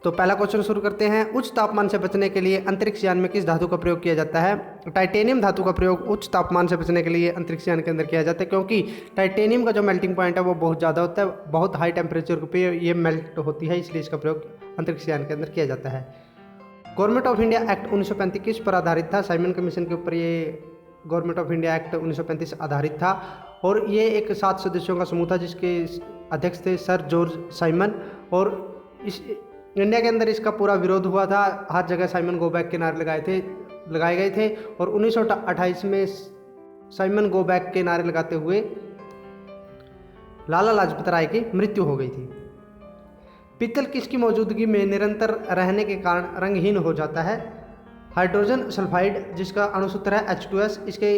तो पहला क्वेश्चन शुरू करते हैं। उच्च तापमान से बचने के लिए अंतरिक्ष यान में किस धातु का प्रयोग किया जाता है? टाइटेनियम धातु का प्रयोग उच्च तापमान से बचने के लिए अंतरिक्ष यान के अंदर किया जाता है, क्योंकि टाइटेनियम का जो मेल्टिंग पॉइंट है वो बहुत ज़्यादा होता है, बहुत हाई टेम्परेचर पे ये मेल्ट होती है, इसलिए इसका प्रयोग अंतरिक्ष यान के अंदर किया जाता है। गवर्नमेंट ऑफ इंडिया एक्ट 1935 किस पर आधारित था? साइमन कमीशन के ऊपर ये गवर्नमेंट ऑफ इंडिया एक्ट 1935 आधारित था, और ये एक 7 सदस्यों का समूह था जिसके अध्यक्ष थे सर जॉर्ज साइमन। और इस इंडिया के अंदर इसका पूरा विरोध हुआ था, हर जगह साइमन गो बैक के नारे लगाए गए थे, और 1928 में साइमन गो बैक के नारे लगाते हुए लाला लाजपत राय की मृत्यु हो गई थी। पीतल किसकी मौजूदगी में निरंतर रहने के कारण रंगहीन हो जाता है? हाइड्रोजन सल्फाइड, जिसका अणुसूत्र है H2S, इसके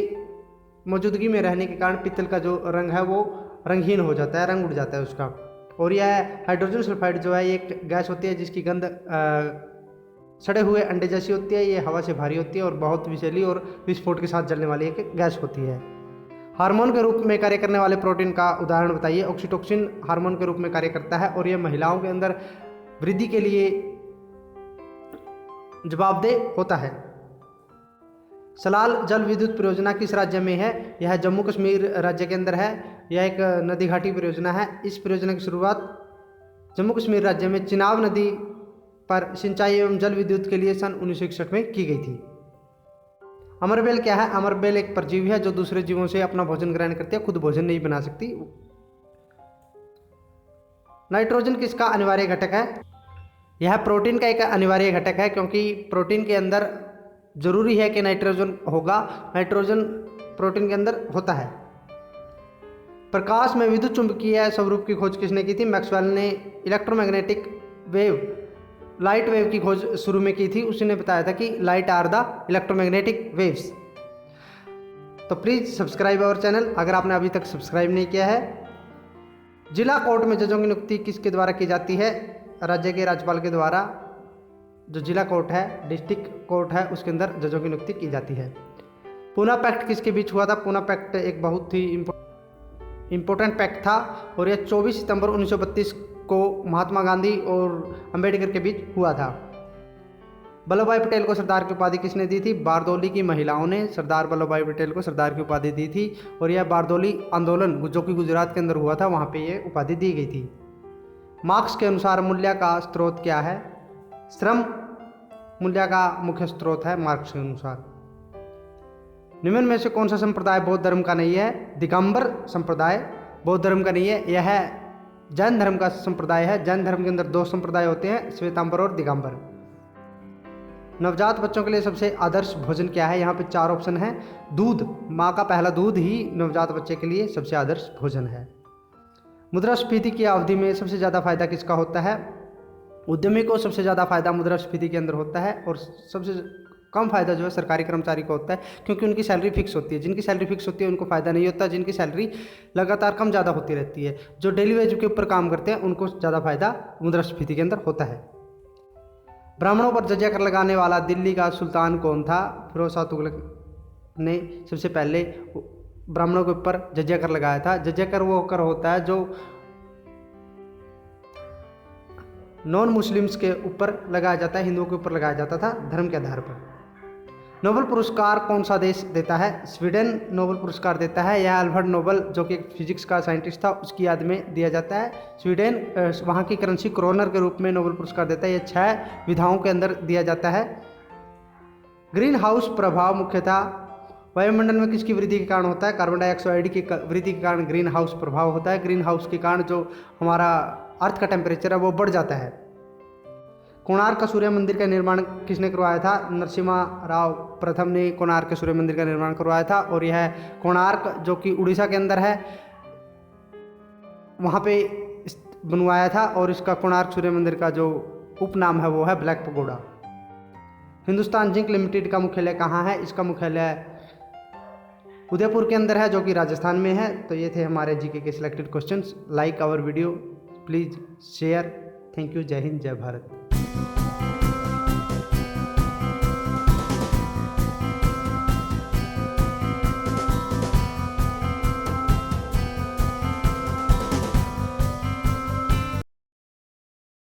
मौजूदगी में रहने के कारण पीतल का जो रंग है वो रंगहीन हो जाता है, रंग उड़ जाता है उसका। और यह हाइड्रोजन सल्फाइड जो है ये एक गैस होती है जिसकी गंध सड़े हुए अंडे जैसी होती है, ये हवा से भारी होती है और बहुत विषैली और विस्फोट के साथ जलने वाली एक गैस होती है। हार्मोन के रूप में कार्य करने वाले प्रोटीन का उदाहरण बताइए। ऑक्सीटोसिन हार्मोन के रूप में कार्य करता है और यह महिलाओं के अंदर वृद्धि के लिए जवाबदेह होता है। सलाल जल विद्युत परियोजना किस राज्य में है? यह जम्मू कश्मीर राज्य के अंदर है। यह एक नदी घाटी परियोजना है। इस परियोजना की शुरुआत जम्मू कश्मीर राज्य में चिनाब नदी पर सिंचाई एवं जल विद्युत के लिए सन 1961 में की गई थी। अमरबेल क्या है? अमरबेल एक परजीवी है जो दूसरे जीवों से अपना भोजन ग्रहण करती है, खुद भोजन नहीं बना सकती। नाइट्रोजन किसका अनिवार्य घटक है? यह प्रोटीन का एक अनिवार्य घटक है, क्योंकि प्रोटीन के अंदर जरूरी है कि नाइट्रोजन होगा। नाइट्रोजन प्रोटीन के अंदर होता है। प्रकाश में विद्युत चुंबकीय स्वरूप की खोज किसने की थी? मैक्सवेल ने। इलेक्ट्रोमैग्नेटिक वेव, लाइट वेव की खोज शुरू में की थी, उसने बताया था कि light are the electromagnetic waves. तो प्लीज़ सब्सक्राइब आवर चैनल अगर आपने अभी तक सब्सक्राइब नहीं किया है। जिला कोर्ट में जजों की नियुक्ति किसके द्वारा की जाती है? राज्य के राज्यपाल के द्वारा। जो जिला कोर्ट है, डिस्ट्रिक्ट कोर्ट है, उसके अंदर जजों की नियुक्ति की जाती है। पूना पैक्ट किसके बीच हुआ था? पूना पैक्ट एक बहुत ही इम्पोर्टेंट पैक्ट था और यह 24 सितंबर 1932 को महात्मा गांधी और अंबेडकर के बीच हुआ था। वल्लभ भाई पटेल को सरदार की उपाधि किसने दी थी? बारदौली की महिलाओं ने सरदार वल्लभ भाई पटेल को सरदार की उपाधि दी थी, और यह बारदौली आंदोलन जो कि गुजरात के अंदर हुआ था, वहाँ पे ये उपाधि दी गई थी। मार्क्स के अनुसार मूल्य का स्रोत क्या है? श्रम मूल्य का मुख्य स्रोत है मार्क्स के अनुसार। निम्न में से कौन सा संप्रदाय बौद्ध धर्म का नहीं है? दिगंबर संप्रदाय बौद्ध धर्म का नहीं है, यह जैन धर्म का संप्रदाय है। जैन धर्म के अंदर 2 संप्रदाय होते हैं, श्वेतांबर और दिगंबर। नवजात बच्चों के लिए सबसे आदर्श भोजन क्या है? यहाँ पे 4 ऑप्शन हैं। दूध, माँ का पहला दूध ही नवजात बच्चे के लिए सबसे आदर्श भोजन है। मुद्रास्फीति की अवधि में सबसे ज़्यादा फायदा किसका होता है? उद्यमी को सबसे ज़्यादा फायदा मुद्रास्फीति के अंदर होता है, और सबसे कम फायदा जो है सरकारी कर्मचारी को होता है, क्योंकि उनकी सैलरी फिक्स होती है। जिनकी सैलरी फिक्स होती है उनको फायदा नहीं होता, जिनकी सैलरी लगातार कम ज़्यादा होती रहती है, जो डेली वेज के ऊपर काम करते हैं, उनको ज़्यादा फायदा मुद्रास्फीति के अंदर होता है। ब्राह्मणों पर जजिया कर लगाने वाला दिल्ली का सुल्तान कौन था? फिरोज शाह तुगलक ने सबसे पहले ब्राह्मणों के ऊपर जजिया कर लगाया था। जजिया कर वो कर होता है जो नॉन मुस्लिम्स के ऊपर लगाया जाता है, हिंदुओं के ऊपर लगाया जाता था धर्म के आधार पर। नोबेल पुरस्कार कौन सा देश देता है? स्वीडन नोबेल पुरस्कार देता है। यह अल्फ्रेड नोबेल जो कि फिजिक्स का साइंटिस्ट था, उसकी याद में दिया जाता है। स्वीडन वहाँ की करेंसी क्रोनर के रूप में नोबेल पुरस्कार देता है। यह 6 विधाओं के अंदर दिया जाता है। ग्रीन हाउस प्रभाव मुख्यतः वायुमंडल में किसकी वृद्धि के कारण होता है? कार्बन डाइऑक्साइड की वृद्धि के कारण ग्रीन हाउस प्रभाव होता है। ग्रीन हाउस के कारण जो हमारा अर्थ का टेम्परेचर है वो बढ़ जाता है। कोणार्क सूर्य मंदिर का निर्माण किसने करवाया था? नरसिम्हा राव प्रथम ने कोणार्क सूर्य मंदिर का निर्माण करवाया था, और यह कोणार्क जो कि उड़ीसा के अंदर है वहाँ पे बनवाया था, और इसका कोणार्क सूर्य मंदिर का जो उपनाम है वो है black pagoda. Hindustan zinc limited का मुख्यालय कहाँ है? इसका मुख्यालय उदयपुर के अंदर है, जो कि राजस्थान में है। तो ये थे हमारे जीके के selected questions. Like our video, please share. Thank you. जय हिंद, जय भारत।